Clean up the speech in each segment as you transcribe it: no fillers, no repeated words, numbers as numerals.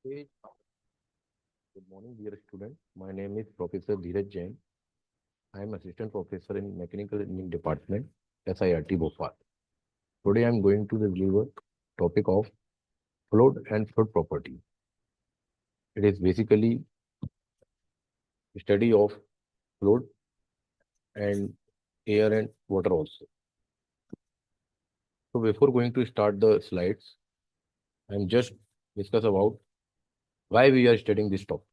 Hey, good morning, dear student. My name is Professor Dheeraj Jain. I am Assistant Professor in Mechanical Engineering Department, SIRT Bhopal. Today I am going to deliver topic of fluid and fluid property. It is basically study of fluid and air and water also. So before going to start the slides, I am just discuss about why we are studying this topic.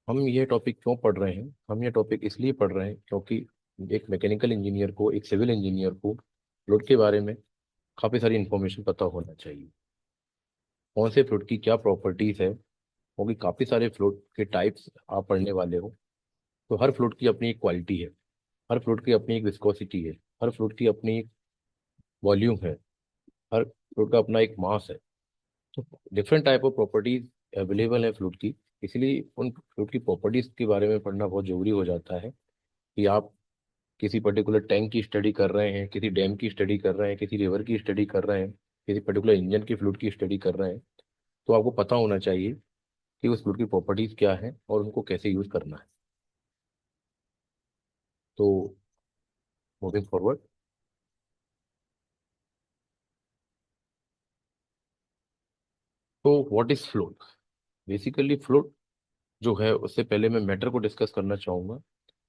हम ये topic क्यों पढ़ रहे हैं? हम ये topic इसलिए पढ़ रहे हैं क्योंकि एक मैकेनिकल इंजीनियर को, एक सिविल इंजीनियर को फ्लूइड के बारे में काफ़ी सारी इंफॉर्मेशन पता होना चाहिए। कौन से फ्लूइड की क्या प्रॉपर्टीज है, क्योंकि काफ़ी सारे फ्लूइड के टाइप्स आप पढ़ने वाले हो। तो हर फ्लूइड की अपनी एक क्वालिटी है, हर फ्लूइड की अपनी एक विस्कोसिटी है, हर फ्लूइड की अपनी एक वॉल्यूम है, हर फ्लूइड का अपना एक मास है। तो different type of properties available है फ्लूइड की। इसलिए उन फ्लूइड की प्रॉपर्टीज के बारे में पढ़ना बहुत जरूरी हो जाता है कि आप किसी पर्टिकुलर टैंक की स्टडी कर रहे हैं, किसी डैम की स्टडी कर रहे हैं, किसी रिवर की स्टडी कर रहे हैं, किसी पर्टिकुलर इंजन की फ्लूइड की स्टडी कर रहे हैं, तो आपको पता होना चाहिए कि उस फ्लूइड की प्रॉपर्टीज क्या है और उनको कैसे यूज करना है। तो मूविंग फॉरवर्ड, तो what is fluid? Basically fluid जो है, उससे पहले मैं मैटर को डिस्कस करना चाहूंगा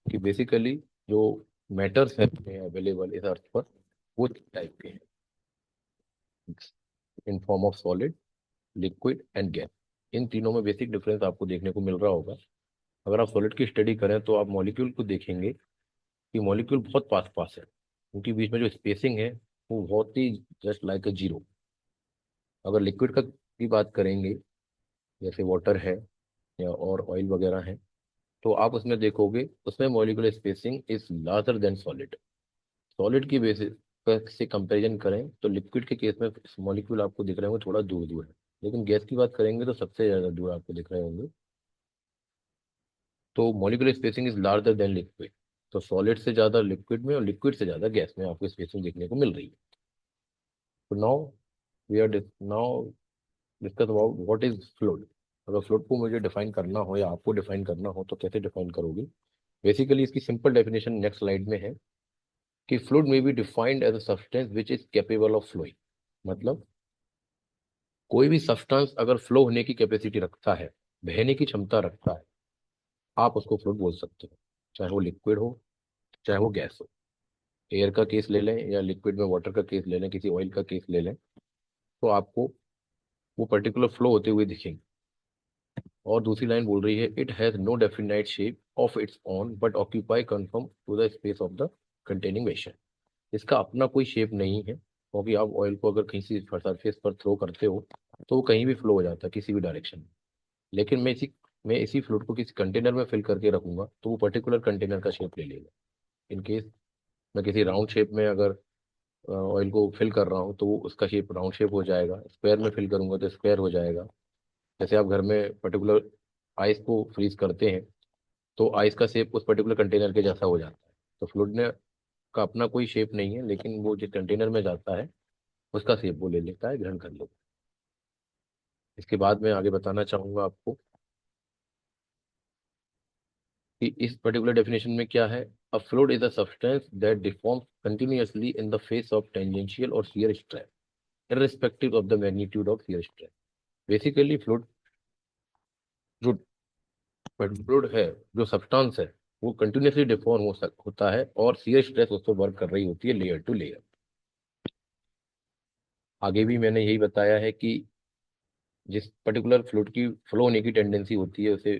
कि बेसिकली जो मैटर्स है अवेलेबल इस अर्थ पर, वो टाइप के हैं in form of solid, liquid and gas. इन तीनों में बेसिक डिफरेंस आपको देखने को मिल रहा होगा। अगर आप सॉलिड की स्टडी करें तो आप मॉलिक्यूल को देखेंगे कि मॉलिक्यूल बहुत पास पास है, उनके बीच में जो स्पेसिंग है वो बहुत ही जस्ट लाइक अ जीरो। अगर लिक्विड का की बात करेंगे, जैसे वाटर है या और ऑयल वगैरह है, तो आप उसमें देखोगे उसमें molecular spacing is larger than solid. Solid की बेसिस से कंपैरिजन करें तो लिक्विड के केस में मॉलिक्यूल आपको दिख रहे होंगे थोड़ा दूर दूर है, लेकिन गैस की बात करेंगे तो सबसे ज़्यादा दूर आपको दिख रहे होंगे। तो molecular spacing is larger than liquid. तो सॉलिड से ज़्यादा लिक्विड में और लिक्विड से ज़्यादा गैस में आपको स्पेसिंग देखने को मिल रही है। तो now we are now discuss about what is fluid. अगर फ्लूइड को मुझे डिफाइन करना हो या आपको डिफाइन करना हो तो कैसे डिफाइन करोगे? बेसिकली इसकी सिंपल डेफिनेशन नेक्स्ट स्लाइड में है कि fluid may be defined as a substance which is capable of flowing. मतलब कोई भी सब्सटेंस अगर फ्लो होने की कैपेसिटी रखता है, बहने की क्षमता रखता है, आप उसको फ्लूइड बोल सकते हो। चाहे वो लिक्विड हो, चाहे वो गैस हो। एयर का केस ले लें या लिक्विड में वाटर का केस ले लें, किसी ऑयल का केस ले लें, तो आपको वो पर्टिकुलर फ्लो होते हुए दिखेंगे। और दूसरी लाइन बोल रही है it has no definite shape of its own but occupy conform to the space of the containing vessel. इसका अपना कोई शेप नहीं है, क्योंकि आप ऑयल को अगर कहीं से सरफेस पर थ्रो करते हो तो वो कहीं भी फ्लो हो जाता है किसी भी डायरेक्शन में। लेकिन मैं इसी फ्लूइड को किसी कंटेनर में फिल करके रखूंगा तो वो पर्टिकुलर कंटेनर का शेप ले लेगा। इन केस मैं किसी राउंड शेप में अगर ऑयल को फिल कर रहा हूँ तो वो उसका शेप राउंड शेप हो जाएगा, स्क्वायर में फिल करूंगा तो स्क्वायर हो जाएगा। जैसे आप घर में पर्टिकुलर आइस को फ्रीज करते हैं तो आइस का शेप उस पर्टिकुलर कंटेनर के जैसा हो जाता है। तो फ्लूइड ने का अपना कोई शेप नहीं है, लेकिन वो जिस कंटेनर में जाता है उसका शेप वो ले लेता है, ग्रहण कर लेता है। इसके बाद मैं आगे बताना चाहूंगा आपको कि इस पर्टिकुलर डेफिनेशन में क्या है। A fluid is a substance that deforms continuously in the face of tangential और shear stress irrespective of the magnitude of shear stress। Basically fluid जो फ्लूइड है, जो सब्सटेंस है, वो कंटिन्यूसली डिफॉर्म होता है और शियर स्ट्रेस उस पर वर्क कर रही होती है लेयर टू लेयर। आगे भी मैंने यही बताया है कि जिस पर्टिकुलर फ्लूइड की फ्लो होने की टेंडेंसी होती है उसे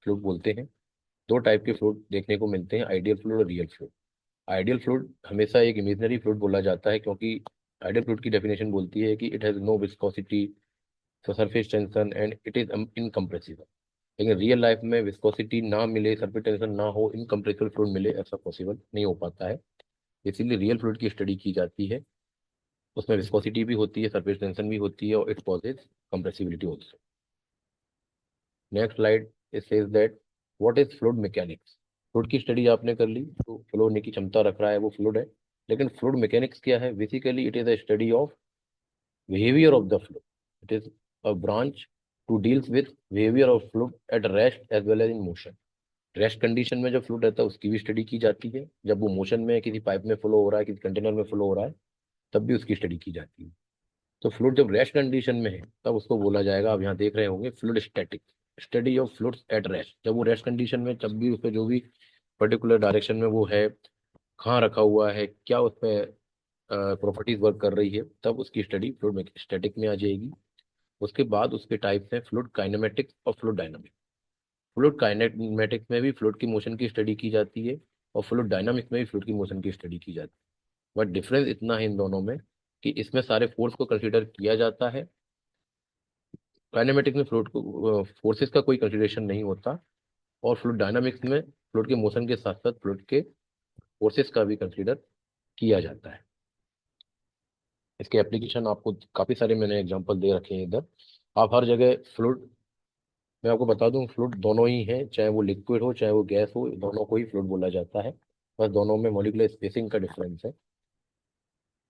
फ्लूइड बोलते हैं। दो टाइप के फ्लूइड देखने को मिलते हैं, आइडियल फ्लूइड और रियल फ्लूइड। आइडियल फ्लूइड हमेशा एक इमेजनरी फ्लूइड बोला जाता है, क्योंकि आइडियल फ्लूइड की डेफिनेशन बोलती है कि it has no viscosity, surface tension and it is incompressible. लेकिन रियल लाइफ में विस्कोसिटी ना मिले, सरफेस टेंशन ना हो, इनकम्प्रेसिबल फ्लूइड मिले, ऐसा पॉसिबल नहीं हो पाता है। इसीलिए रियल फ्लूइड की स्टडी की जाती है। उसमें विस्कोसिटी भी होती है, सरफेस टेंशन भी होती है और it possesses compressibility also. Next slide it says that what is fluid mechanics. Fluid की स्टडी आपने कर ली तो फ्लो होने की क्षमता रख रहा है वो फ्लूइड है। लेकिन फ्लूइड मैकेनिक्स क्या है? Basically it is a study of behaviour of the fluid. It is a branch to deals with behaviour of fluid at rest as well as in motion. Rest condition में जो fluid रहता है उसकी भी study की जाती है, जब वो मोशन में किसी पाइप में फ्लो हो रहा है, किसी कंटेनर में फ्लो हो रहा है, तब भी उसकी स्टडी की जाती है। तो फ्लूइड जब रेस्ट कंडीशन में है तब उसको बोला जाएगा, आप यहाँ देख रहे होंगे, fluid static, study of fluids at rest. जब वो रेस्ट कंडीशन में, तब भी उसपे जो भी पर्टिकुलर डायरेक्शन में वो है, कहाँ रखा हुआ है, क्या उसमें प्रॉपर्टीज वर्क कर रही है, तब उसकी स्टडी फ्लूइड स्टैटिक में आ जाएगी। उसके बाद उसके टाइप्स हैं फ्लूइड काइनेमेटिक्स और फ्लूइड डायनामिक्स। फ्लूइड काइनेमेटिक्स में भी फ्लूइड की मोशन की स्टडी की जाती है, और फ्लूइड डायनामिक्स में भी फ्लूइड की मोशन की स्टडी की जाती है। बट डिफरेंस इतना है इन दोनों में कि इसमें सारे फोर्स को कंसीडर किया जाता है, काइनेमेटिक्स में फ्लूइड को फोर्सेस का कोई कंसीडरेशन नहीं होता, और फ्लूइड डायनामिक्स में फ्लूइड के मोशन के साथ साथ फ्लूइड के फोर्सेस का भी कंसीडर किया जाता है। इसके एप्लीकेशन आपको काफ़ी सारे मैंने एग्जांपल दे रखे हैं इधर। आप हर जगह फ्लूइड, मैं आपको बता दूं, फ्लूइड दोनों ही हैं, चाहे वो लिक्विड हो चाहे वो गैस हो, दोनों को ही फ्लूइड बोला जाता है। बस दोनों में मॉलिक्यूलर स्पेसिंग का डिफरेंस है,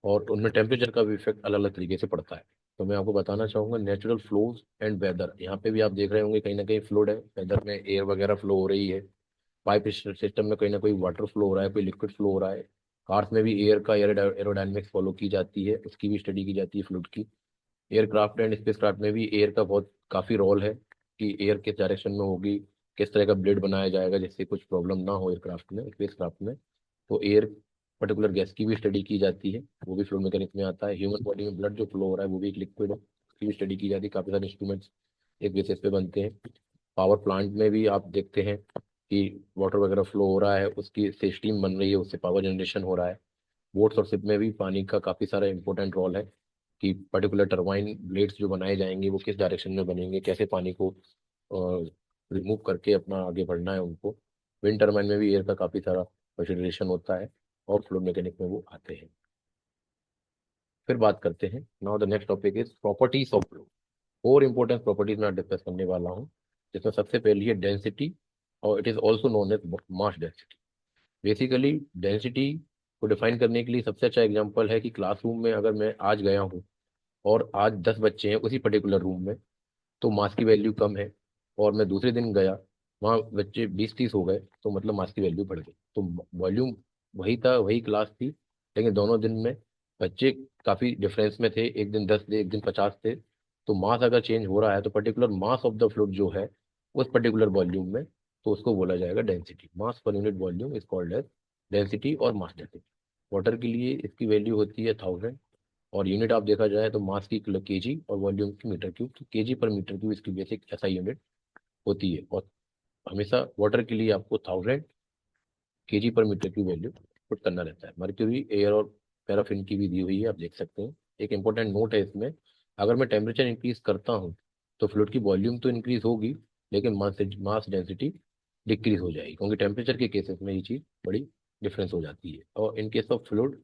और उनमें टेम्परेचर का भी इफेक्ट अलग अलग तरीके से पड़ता है। तो मैं आपको बताना चाहूंगा नेचुरल फ्लोज एंड वेदर। यहाँ पे भी आप देख रहे होंगे कहीं ना कहीं फ्लूइड है, वेदर में एयर वगैरह फ्लो हो रही है, पाइप सिस्टम में कहीं ना कोई वाटर फ्लो हो रहा है, कोई लिक्विड फ्लो हो रहा है। कार्स में भी एयर का एरोडायनेमिक्स फॉलो की जाती है, उसकी भी स्टडी की जाती है फ्लूइड की। एयरक्राफ्ट एंड स्पेसक्राफ्ट में भी एयर का बहुत काफ़ी रोल है, कि एयर किस डायरेक्शन में होगी, किस तरह का ब्लेड बनाया जाएगा जिससे कुछ प्रॉब्लम ना हो एयरक्राफ्ट में, स्पेसक्राफ्ट में। तो एयर पर्टिकुलर गैस की भी स्टडी की जाती है, वो भी फ्लूइड मैकेनिक्स में आता है। ह्यूमन बॉडी में ब्लड जो फ्लो हो रहा है वो भी एक लिक्विड है, उसकी भी स्टडी की जाती है। काफ़ी सारे इंस्ट्रूमेंट्स एक बेसिस पे बनते हैं। पावर प्लांट में भी आप देखते हैं कि वाटर वगैरह फ्लो हो रहा है, उसकी से स्टीम बन रही है, उससे पावर जनरेशन हो रहा है। बोट्स और शिप में भी पानी का काफ़ी सारा इंपॉर्टेंट रोल है, कि पर्टिकुलर टरबाइन ब्लेड्स जो बनाए जाएंगे वो किस डायरेक्शन में बनेंगे, कैसे पानी को रिमूव करके अपना आगे बढ़ना है उनको। विंड टरबाइन में भी एयर का काफ़ी सारा कंसिडरेशन होता है, और फ्लूइड मैकेनिक में वो आते हैं। फिर बात करते हैं, now the next topic is properties of fluid. Four important properties मैं डिस्कस करने वाला हूँ, जिसमें सबसे पहली है डेंसिटी, और it is also known as mass density. Basically density को डिफाइन करने के लिए सबसे अच्छा एग्जांपल है कि क्लासरूम में अगर मैं आज गया हूँ और आज 10 बच्चे हैं उसी पर्टिकुलर रूम में, तो मास की वैल्यू कम है। और मैं दूसरे दिन गया, वहाँ बच्चे 20-30 हो गए, तो मतलब मास की वैल्यू बढ़ गई। तो वॉल्यूम वही था, वही क्लास थी, लेकिन दोनों दिन में बच्चे काफ़ी डिफरेंस में थे, एक दिन 10 थे, एक दिन 50 थे। तो मास अगर चेंज हो रहा है तो particular mass of the fluid जो है उस पर्टिकुलर वॉल्यूम में, तो उसको बोला जाएगा density. Mass per unit volume is called as density और मास डेंसिटी। वाटर के लिए इसकी वैल्यू होती है 1000, और यूनिट आप देखा जाए तो मास की केजी और वॉल्यूम की मीटर क्यूब, तो केजी पर मीटर क्यूब इसकी बेसिक ऐसा यूनिट होती है। और हमेशा वाटर के लिए आपको 1000 केजी पर मीटर की वैल्यू पुट करना रहता है। मर्क्यूरी, एयर और पैराफिन की भी दी हुई है, आप देख सकते हैं। एक इंपॉर्टेंट नोट है इसमें, अगर मैं टेम्परेचर इंक्रीज करता हूँ तो फ्लूइड की वॉल्यूम तो इंक्रीज होगी, लेकिन मास डेंसिटी डिक्रीज हो जाएगी, क्योंकि टेम्परेचर के केसेस में ये चीज़ बड़ी डिफरेंस हो जाती है। और in case of fluid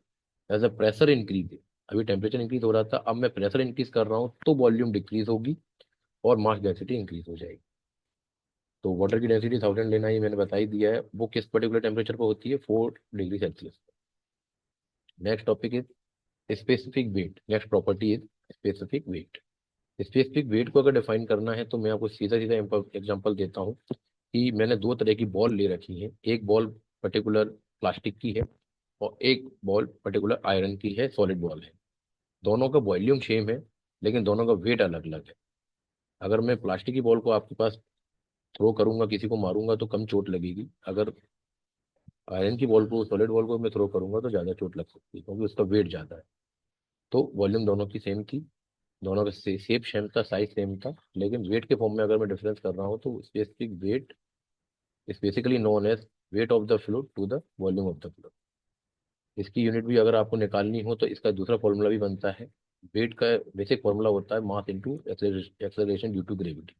as a pressure increase, अभी टेम्परेचर इंक्रीज हो रहा था, अब मैं प्रेशर इंक्रीज कर रहा हूँ तो वॉल्यूम डिक्रीज होगी और मास डेंसिटी इंक्रीज हो जाएगी। तो वाटर की डेंसिटी 1000 लेना ही मैंने बता ही दिया है, वो किस पर्टिकुलर टेम्परेचर पर होती है, 4 degree Celsius. Next topic is specific weight. Next property is specific weight. Specific weight को अगर डिफाइन करना है तो मैं आपको सीधा सीधा एग्जांपल देता हूँ, कि मैंने दो तरह की बॉल ले रखी है, एक बॉल पर्टिकुलर प्लास्टिक की है, और एक बॉल पर्टिकुलर आयरन की है, सॉलिड बॉल है। दोनों का वॉल्यूम सेम है, लेकिन दोनों का वेट अलग अलग है। अगर मैं प्लास्टिक की बॉल को आपके पास थ्रो करूंगा, किसी को मारूंगा तो कम चोट लगेगी। अगर आयरन की बॉल को, सॉलिड बॉल को मैं थ्रो करूंगा तो ज़्यादा चोट लग सकती है, क्योंकि उसका वेट ज़्यादा है। तो वॉल्यूम दोनों की सेम थी, दोनों का शेप सेम था, साइज सेम था, लेकिन वेट के फॉर्म में अगर मैं डिफरेंस कर रहा हूँ तो specific weight is basically known as weight of the fluid to the volume of the fluid. इसकी यूनिट भी अगर आपको निकालनी हो तो इसका दूसरा फॉर्मूला भी बनता है। वेट का बेसिक फॉर्मूला होता है mass into acceleration due to gravity.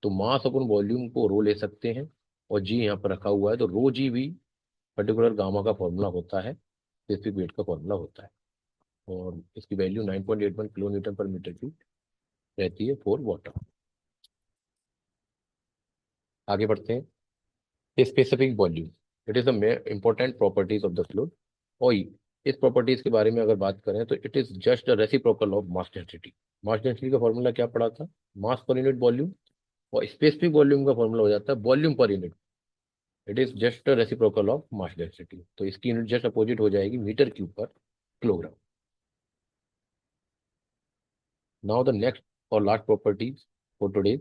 तो मास अपन वॉल्यूम को रो ले सकते हैं, और जी यहाँ पर रखा हुआ है, तो रो जी भी पर्टिकुलर गामा का फॉर्मूला होता है, स्पेसिफिक वेट का फॉर्मूला होता है। और इसकी वैल्यू 9.81 किलो न्यूटन पर मीटर क्यूब रहती है फॉर वाटर। आगे बढ़ते हैं, specific volume. It is the important properties of the fluid. और इस प्रॉपर्टीज के बारे में अगर बात करें तो it is just the reciprocal of mass density. Mass density का फॉर्मूला क्या पड़ा था, मास पर यूनिट वॉल्यूम, और स्पेसिफिक वॉल्यूम का फॉर्मूला हो जाता है volume per unit. It is just reciprocal of mass density, तो इसकी यूनिट जस्ट अपोजिट हो जाएगी मीटर क्यूब पर किलोग्राम। नाउ द नेक्स्ट और last properties for today,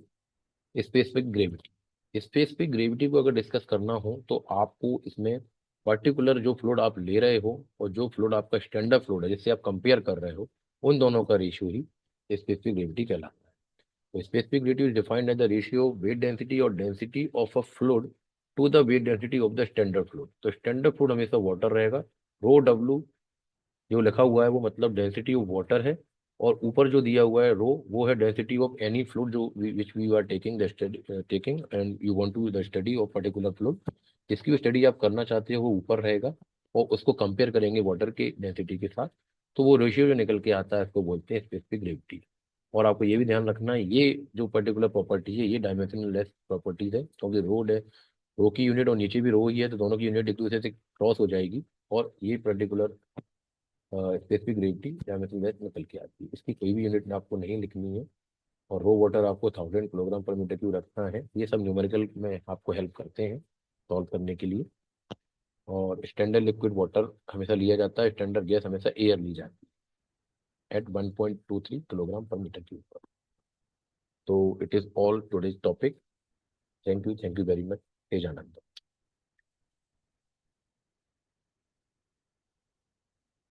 specific gravity. Specific gravity को अगर डिस्कस करना हो तो आपको इसमें पर्टिकुलर जो फ्लूइड आप ले रहे हो और जो फ्लूइड आपका स्टैंडर्ड फ्लूइड है जिससे आप कंपेयर कर रहे हो, उन दोनों का रेशियो ही स्पेसिफिक ग्रेविटी कहलाता है। तो specific gravity is defined as the ratio of weight density और density of a fluid to the weight density of the standard fluid. तो स्टैंडर्ड फ्लूइड हमेशा वाटर रहेगा, रो डब्ल्यू जो लिखा हुआ है वो मतलब डेंसिटी ऑफ वाटर है, और ऊपर जो दिया हुआ है रो वो है डेंसिटी ऑफ एनी फ्लूइड जो which we are taking the taking and you want to the study of particular fluid. जिसकी भी स्टडी आप करना चाहते हो वो ऊपर रहेगा, और उसको कंपेयर करेंगे वाटर के डेंसिटी के साथ, तो वो रेशियो जो निकल के आता है उसको बोलते हैं स्पेसिफिक ग्रेविटी। और आपको ये भी ध्यान रखना है ये जो पर्टिकुलर प्रॉपर्टी है ये डायमेंशनल लेस प्रॉपर्टीज है, क्योंकि रोड है, रो की यूनिट और नीचे भी रो ही है, तो दोनों की यूनिट एक दूसरे से क्रॉस हो जाएगी, और ये particular specific gravity dimension less निकल के आती है। इसकी कोई भी यूनिट आपको नहीं लिखनी है, और रो वाटर आपको 1000 किलोग्राम पर मीटर क्यूब रखना है। ये सब न्यूमेरिकल में आपको हेल्प करते हैं सॉल्व करने के लिए। और स्टैंडर्ड लिक्विड वाटर हमेशा लिया जाता है, स्टैंडर्ड गैस हमेशा एयर ली जाती है एट 1.23 किलोग्राम पर मीटर क्यूब पर। तो it is all today's topic. Thank you very much. Tejanand.